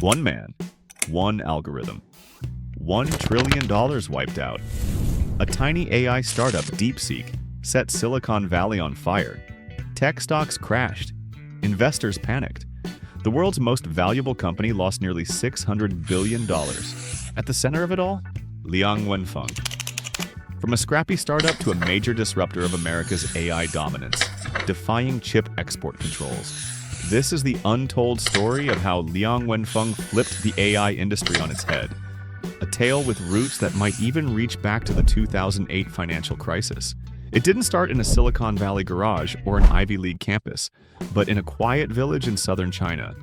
One man, one algorithm, $1 trillion wiped out. A tiny AI startup, Deepseek, set Silicon Valley on fire. Tech stocks crashed. Investors panicked. The world's most valuable company lost nearly $600 billion. At the center of it all, Liang Wenfeng. From a scrappy startup to a major disruptor of America's AI dominance, defying chip export controls. This is the untold story of how Liang Wenfeng flipped the AI industry on its head. A tale with roots that might even reach back to the 2008 financial crisis. It didn't start in a Silicon Valley garage or an Ivy League campus, but in a quiet village in southern China.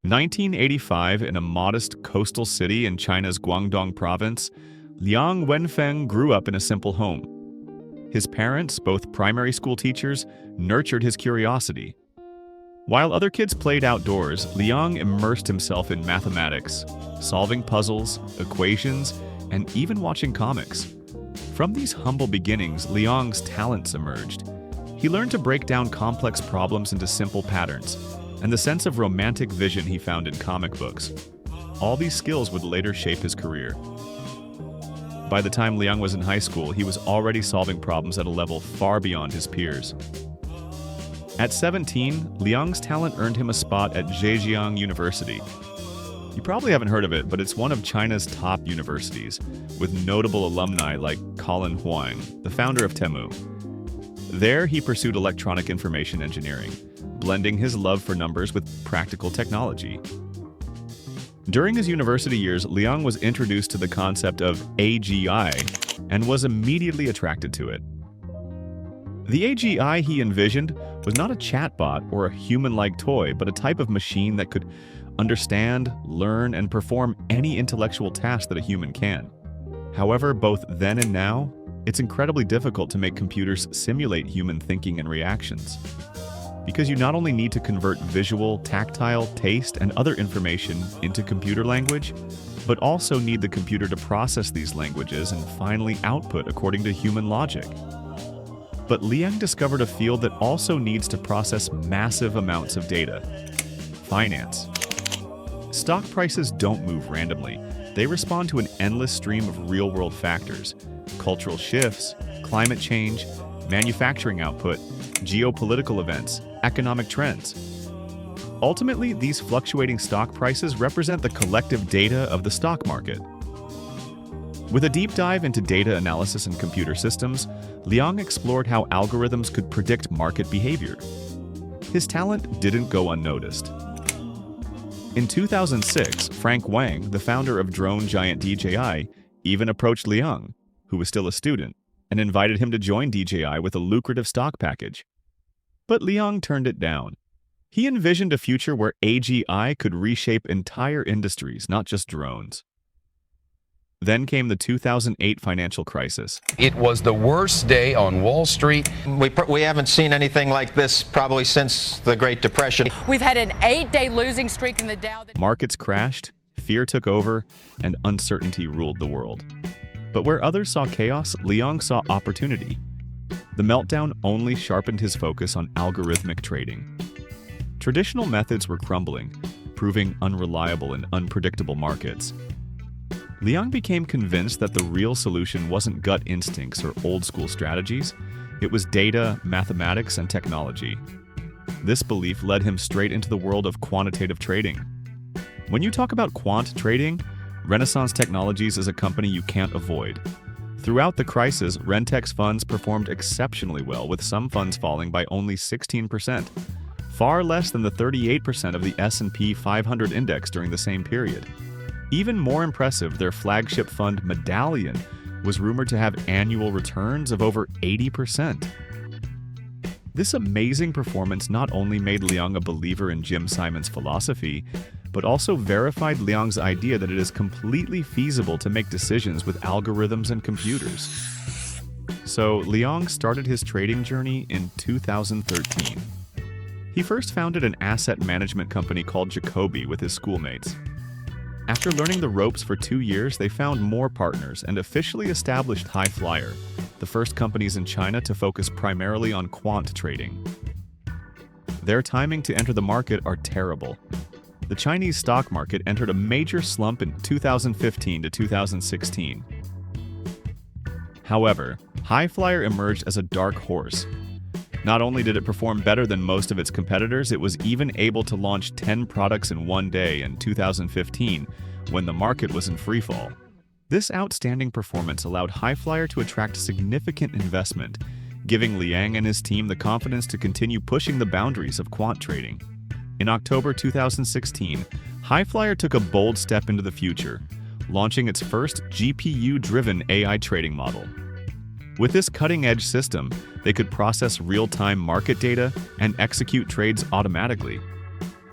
In 1985, in a modest coastal city in China's Guangdong province, Liang Wenfeng grew up in a simple home. His parents, both primary school teachers, nurtured his curiosity. While other kids played outdoors, Liang immersed himself in mathematics, solving puzzles, equations, and even watching comics. From these humble beginnings, Liang's talents emerged. He learned to break down complex problems into simple patterns, and the sense of romantic vision he found in comic books. All these skills would later shape his career. By the time Liang was in high school, he was already solving problems at a level far beyond his peers. At 17, Liang's talent earned him a spot at Zhejiang University. You probably haven't heard of it, but it's one of China's top universities, with notable alumni like Colin Huang, the founder of Temu. There, he pursued electronic information engineering, blending his love for numbers with practical technology. During his university years, Liang was introduced to the concept of AGI and was immediately attracted to it. The AGI he envisioned was not a chatbot or a human-like toy, but a type of machine that could understand, learn, and perform any intellectual task that a human can. However, both then and now, it's incredibly difficult to make computers simulate human thinking and reactions. Because you not only need to convert visual, tactile, taste, and other information into computer language, but also need the computer to process these languages and finally output according to human logic. But Liang discovered a field that also needs to process massive amounts of data: finance. Stock prices don't move randomly. They respond to an endless stream of real-world factors: cultural shifts, climate change, manufacturing output, geopolitical events, economic trends. Ultimately, these fluctuating stock prices represent the collective data of the stock market. With a deep dive into data analysis and computer systems, Liang explored how algorithms could predict market behavior. His talent didn't go unnoticed. In 2006, Frank Wang, the founder of drone giant DJI, even approached Liang, who was still a student, and invited him to join DJI with a lucrative stock package. But Liang turned it down. He envisioned a future where AGI could reshape entire industries, not just drones. Then came the 2008 financial crisis. It was the worst day on Wall Street. We haven't seen anything like this probably since the Great Depression. We've had an 8-day losing streak in the Dow. Markets crashed, fear took over, and uncertainty ruled the world. But where others saw chaos, Liang saw opportunity. The meltdown only sharpened his focus on algorithmic trading. Traditional methods were crumbling, proving unreliable in unpredictable markets. Liang became convinced that the real solution wasn't gut instincts or old-school strategies. It was data, mathematics, and technology. This belief led him straight into the world of quantitative trading. When you talk about quant trading, Renaissance Technologies is a company you can't avoid. Throughout the crisis, Rentex's funds performed exceptionally well, with some funds falling by only 16%, far less than the 38% of the S&P 500 index during the same period. Even more impressive, their flagship fund, Medallion, was rumored to have annual returns of over 80%. This amazing performance not only made Liang a believer in Jim Simon's philosophy, but also verified Liang's idea that it is completely feasible to make decisions with algorithms and computers. So Liang started his trading journey in 2013. He first founded an asset management company called Jacoby with his schoolmates. After learning the ropes for 2 years, they found more partners and officially established High Flyer, the first companies in China to focus primarily on quant trading. their timing to enter the market are terrible. The Chinese stock market entered a major slump in 2015 to 2016. However, Highflyer emerged as a dark horse. Not only did it perform better than most of its competitors, it was even able to launch 10 products in one day in 2015, when the market was in freefall. This outstanding performance allowed Highflyer to attract significant investment, giving Liang and his team the confidence to continue pushing the boundaries of quant trading. In October 2016, Highflyer took a bold step into the future, launching its first GPU-driven AI trading model. With this cutting-edge system, they could process real-time market data and execute trades automatically.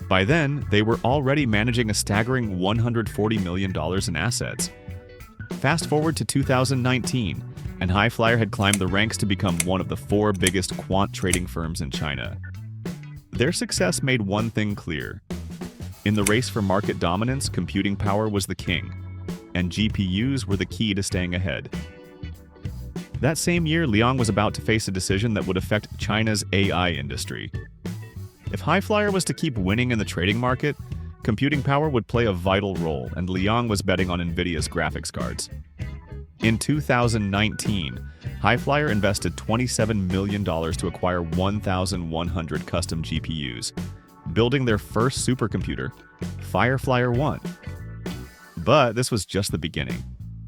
By then, they were already managing a staggering $140 million in assets. Fast forward to 2019, and Highflyer had climbed the ranks to become one of the 4 biggest quant trading firms in China. Their success made one thing clear. In the race for market dominance, computing power was the king, and GPUs were the key to staying ahead. That same year, Liang was about to face a decision that would affect China's AI industry. If Highflyer was to keep winning in the trading market, computing power would play a vital role, and Liang was betting on Nvidia's graphics cards. In 2019, Highflyer invested $27 million to acquire 1,100 custom GPUs, building their first supercomputer, Fireflyer 1. But this was just the beginning.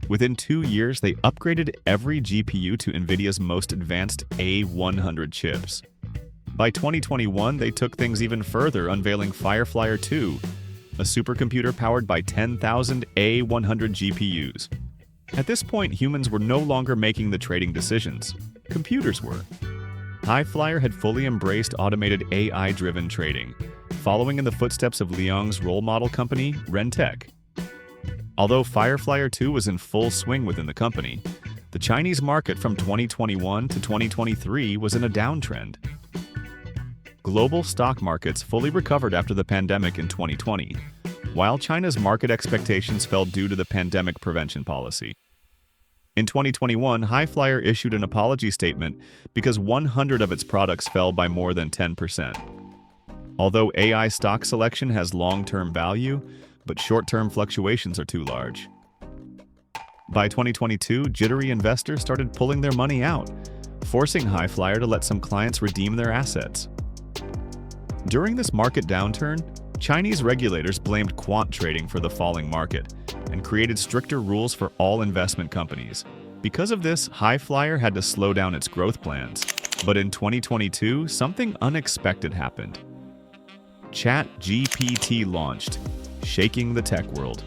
Within 2 years, they upgraded every GPU to Nvidia's most advanced A100 chips. By 2021, they took things even further, unveiling Fireflyer 2, a supercomputer powered by 10,000 A100 GPUs. At this point, humans were no longer making the trading decisions. Computers were. Highflyer had fully embraced automated AI-driven trading, following in the footsteps of Liang's role model company, Rentech. Although Fireflyer 2 was in full swing within the company, the Chinese market from 2021 to 2023 was in a downtrend. Global stock markets fully recovered after the pandemic in 2020, while China's market expectations fell due to the pandemic prevention policy. In 2021, Highflyer issued an apology statement because 100 of its products fell by more than 10%. Although AI stock selection has long-term value, but short-term fluctuations are too large. By 2022, jittery investors started pulling their money out, forcing Highflyer to let some clients redeem their assets. During this market downturn, Chinese regulators blamed quant trading for the falling market and created stricter rules for all investment companies. Because of this, Highflyer had to slow down its growth plans. But in 2022, something unexpected happened. ChatGPT launched, shaking the tech world.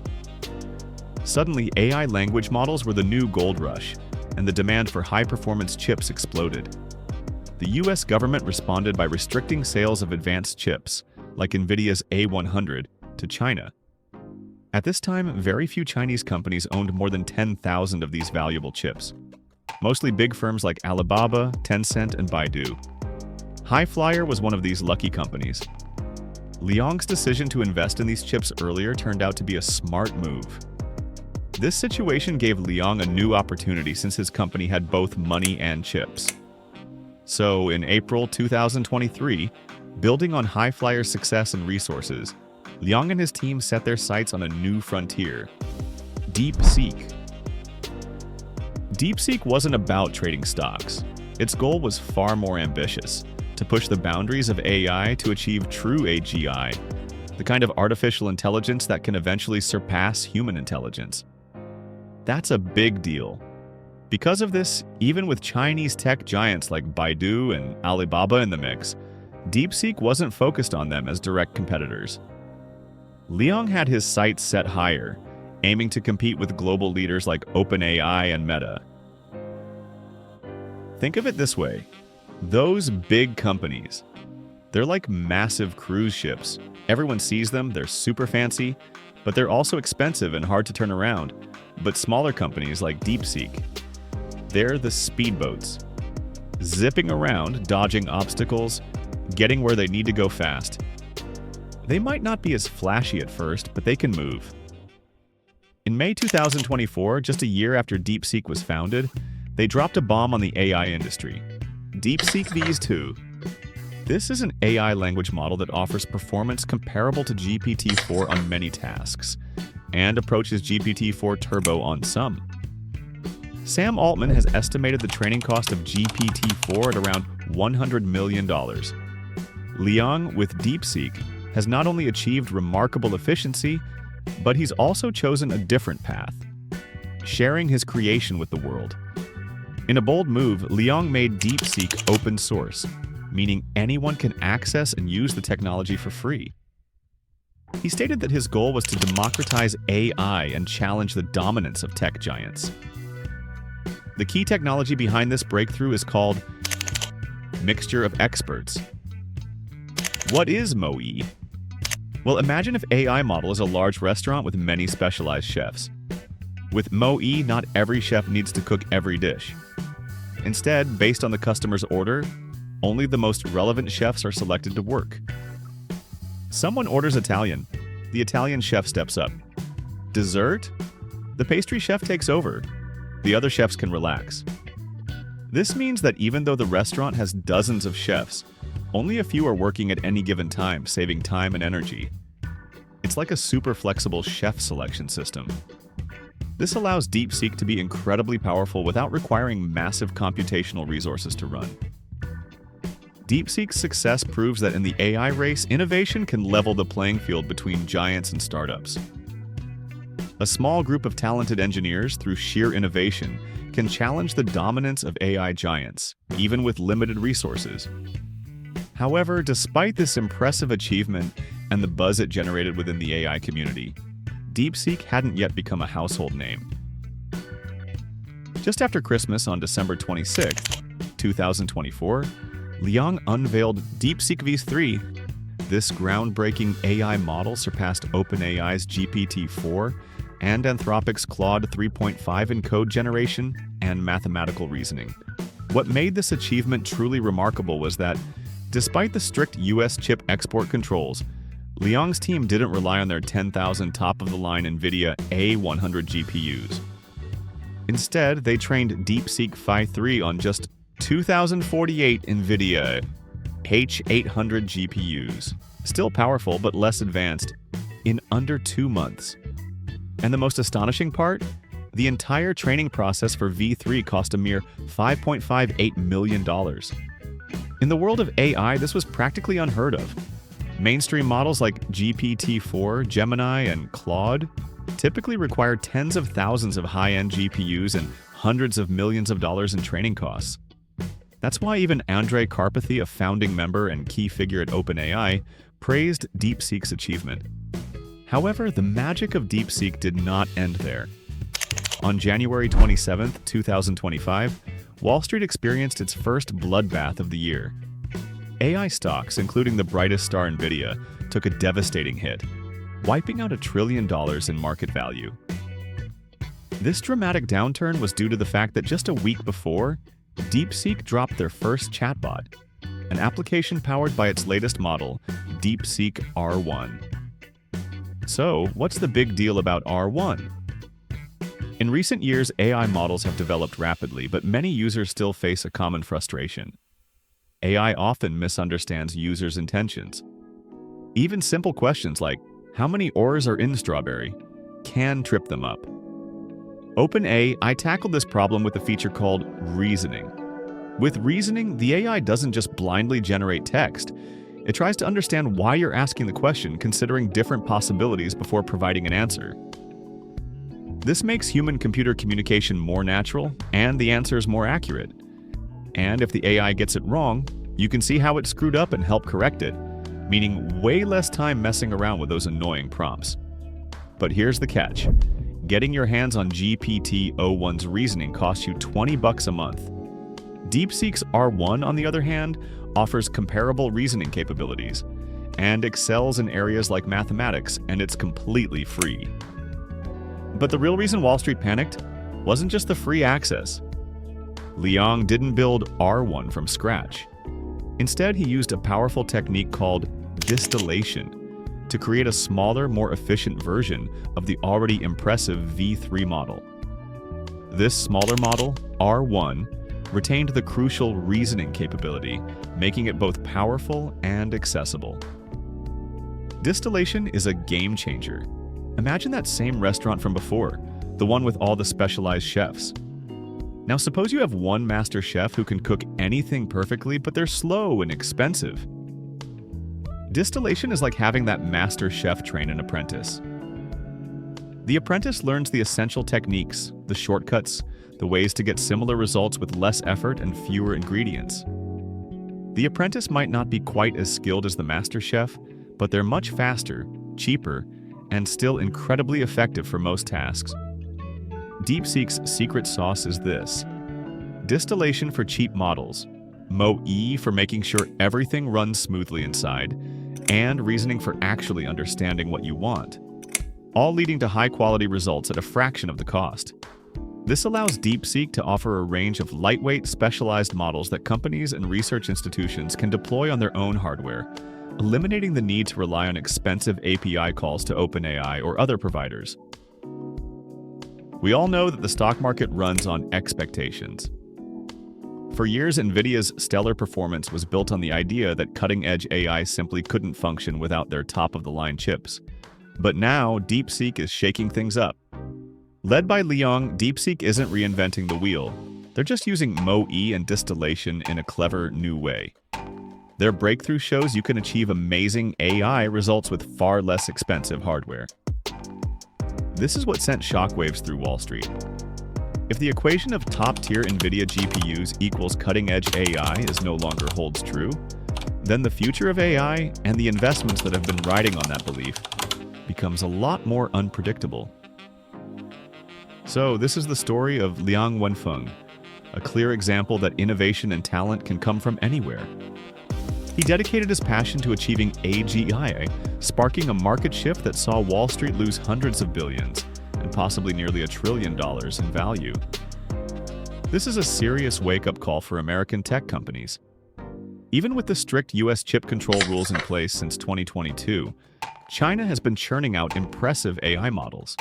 Suddenly, AI language models were the new gold rush, and the demand for high-performance chips exploded. The US government responded by restricting sales of advanced chips, like Nvidia's A100, to China. At this time, very few Chinese companies owned more than 10,000 of these valuable chips, mostly big firms like Alibaba, Tencent, and Baidu. Highflyer was one of these lucky companies. Liang's decision to invest in these chips earlier turned out to be a smart move. This situation gave Liang a new opportunity since his company had both money and chips. So, in April 2023, building on Highflyer's success and resources, Liang and his team set their sights on a new frontier: Deepseek. Deepseek wasn't about trading stocks. Its goal was far more ambitious: to push the boundaries of AI to achieve true AGI, the kind of artificial intelligence that can eventually surpass human intelligence. That's a big deal. Because of this, even with Chinese tech giants like Baidu and Alibaba in the mix, Deepseek wasn't focused on them as direct competitors. Liang had his sights set higher, aiming to compete with global leaders like OpenAI and Meta. Think of it this way. Those big companies, they're like massive cruise ships. Everyone sees them, they're super fancy, but they're also expensive and hard to turn around. But smaller companies like Deepseek, they're the speedboats, zipping around, dodging obstacles, getting where they need to go fast. They might not be as flashy at first, but they can move. In May 2024, just a year after Deepseek was founded, they dropped a bomb on the AI industry. Deepseek V2. This is an AI language model that offers performance comparable to GPT-4 on many tasks, and approaches GPT-4 Turbo on some. Sam Altman has estimated the training cost of GPT-4 at around $100 million. Liang, with Deepseek, has not only achieved remarkable efficiency, but he's also chosen a different path, sharing his creation with the world. In a bold move, Liang made Deepseek open source, meaning anyone can access and use the technology for free. He stated that his goal was to democratize AI and challenge the dominance of tech giants. The key technology behind this breakthrough is called mixture of experts. What is MoE? Well, imagine if AI model is a large restaurant with many specialized chefs. With MoE, not every chef needs to cook every dish. Instead, based on the customer's order, only the most relevant chefs are selected to work. Someone orders Italian. The Italian chef steps up. Dessert? The pastry chef takes over. The other chefs can relax. This means that even though the restaurant has dozens of chefs, only a few are working at any given time, saving time and energy. It's like a super flexible chef selection system. This allows Deepseek to be incredibly powerful without requiring massive computational resources to run. Deepseek's success proves that in the AI race, innovation can level the playing field between giants and startups. A small group of talented engineers, through sheer innovation, can challenge the dominance of AI giants, even with limited resources. However, despite this impressive achievement and the buzz it generated within the AI community, Deepseek hadn't yet become a household name. Just after Christmas on December 26, 2024, Liang unveiled Deepseek v3. This groundbreaking AI model surpassed OpenAI's GPT-4 and Anthropic's Claude 3.5 in code generation and mathematical reasoning. What made this achievement truly remarkable was that, despite the strict US chip export controls, Liang's team didn't rely on their 10,000 top-of-the-line Nvidia A100 GPUs. Instead, they trained Deepseek v3 on just 2,048 Nvidia H800 GPUs, still powerful but less advanced, in under 2 months. And the most astonishing part? The entire training process for V3 cost a mere $5.58 million. In the world of AI, this was practically unheard of. Mainstream models like GPT-4, Gemini, and Claude typically require tens of thousands of high-end GPUs and hundreds of millions of dollars in training costs. That's why even Andrej Karpathy, a founding member and key figure at OpenAI, praised Deepseek's achievement. However, the magic of Deepseek did not end there. On January 27, 2025, Wall Street experienced its first bloodbath of the year. AI stocks, including the brightest star Nvidia, took a devastating hit, wiping out $1 trillion in market value. This dramatic downturn was due to the fact that just a week before, Deepseek dropped their first chatbot, an application powered by its latest model, Deepseek R1. So, what's the big deal about R1? In recent years, AI models have developed rapidly, but many users still face a common frustration. AI often misunderstands users' intentions. Even simple questions like, how many ores are in strawberry, can trip them up. OpenAI tackled this problem with a feature called reasoning. With reasoning, the AI doesn't just blindly generate text. It tries to understand why you're asking the question, considering different possibilities before providing an answer. This makes human-computer communication more natural, and the answers more accurate. And if the AI gets it wrong, you can see how it screwed up and help correct it, meaning way less time messing around with those annoying prompts. But here's the catch. Getting your hands on GPT-01's reasoning costs you $20 a month. Deepseek's R1, on the other hand, offers comparable reasoning capabilities and excels in areas like mathematics, and it's completely free. But the real reason Wall Street panicked wasn't just the free access. Liang didn't build R1 from scratch. Instead, he used a powerful technique called distillation to create a smaller, more efficient version of the already impressive V3 model. This smaller model, R1, retained the crucial reasoning capability, making it both powerful and accessible. Distillation is a game changer. Imagine that same restaurant from before, the one with all the specialized chefs. Now suppose you have one master chef who can cook anything perfectly, but they're slow and expensive. Distillation is like having that master chef train an apprentice. The apprentice learns the essential techniques, the shortcuts, the ways to get similar results with less effort and fewer ingredients. The apprentice might not be quite as skilled as the master chef, but they're much faster, cheaper, and still incredibly effective for most tasks. Deepseek's secret sauce is this: distillation for cheap models, Mo-E for making sure everything runs smoothly inside, and reasoning for actually understanding what you want, all leading to high-quality results at a fraction of the cost. This allows Deepseek to offer a range of lightweight, specialized models that companies and research institutions can deploy on their own hardware, eliminating the need to rely on expensive API calls to OpenAI or other providers. We all know that the stock market runs on expectations. For years, Nvidia's stellar performance was built on the idea that cutting-edge AI simply couldn't function without their top-of-the-line chips. But now, Deepseek is shaking things up. Led by Liang, Deepseek isn't reinventing the wheel. They're just using Mo-E and distillation in a clever new way. Their breakthrough shows you can achieve amazing AI results with far less expensive hardware. This is what sent shockwaves through Wall Street. If the equation of top-tier Nvidia GPUs equals cutting-edge AI is no longer holds true, then the future of AI and the investments that have been riding on that belief becomes a lot more unpredictable. So this is the story of Liang Wenfeng, a clear example that innovation and talent can come from anywhere. He dedicated his passion to achieving AGI, sparking a market shift that saw Wall Street lose hundreds of billions and possibly nearly $1 trillion in value. This is a serious wake-up call for American tech companies. Even with the strict US chip control rules in place since 2022, China has been churning out impressive AI models.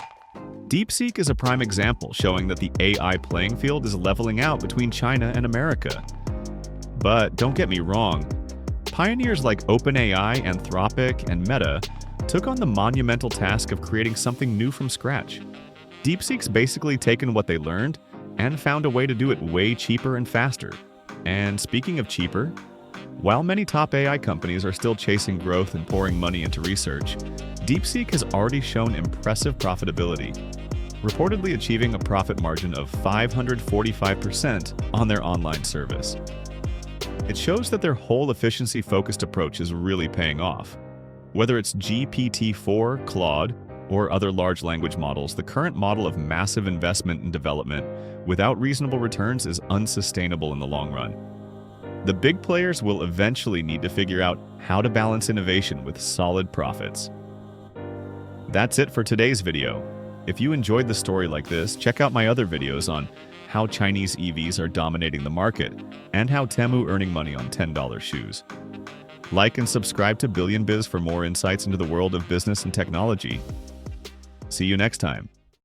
Deepseek is a prime example showing that the AI playing field is leveling out between China and America. But don't get me wrong, pioneers like OpenAI, Anthropic, and Meta took on the monumental task of creating something new from scratch. Deepseek's basically taken what they learned and found a way to do it way cheaper and faster. And speaking of cheaper, while many top AI companies are still chasing growth and pouring money into research, Deepseek has already shown impressive profitability, reportedly achieving a profit margin of 545% on their online service. It shows that their whole efficiency-focused approach is really paying off. Whether it's GPT-4, Claude, or other large language models, the current model of massive investment and development without reasonable returns is unsustainable in the long run. The big players will eventually need to figure out how to balance innovation with solid profits. That's it for today's video. If you enjoyed the story like this, check out my other videos on how Chinese EVs are dominating the market and how Temu earning money on $10 shoes. Like and subscribe to Billion Biz for more insights into the world of business and technology. See you next time.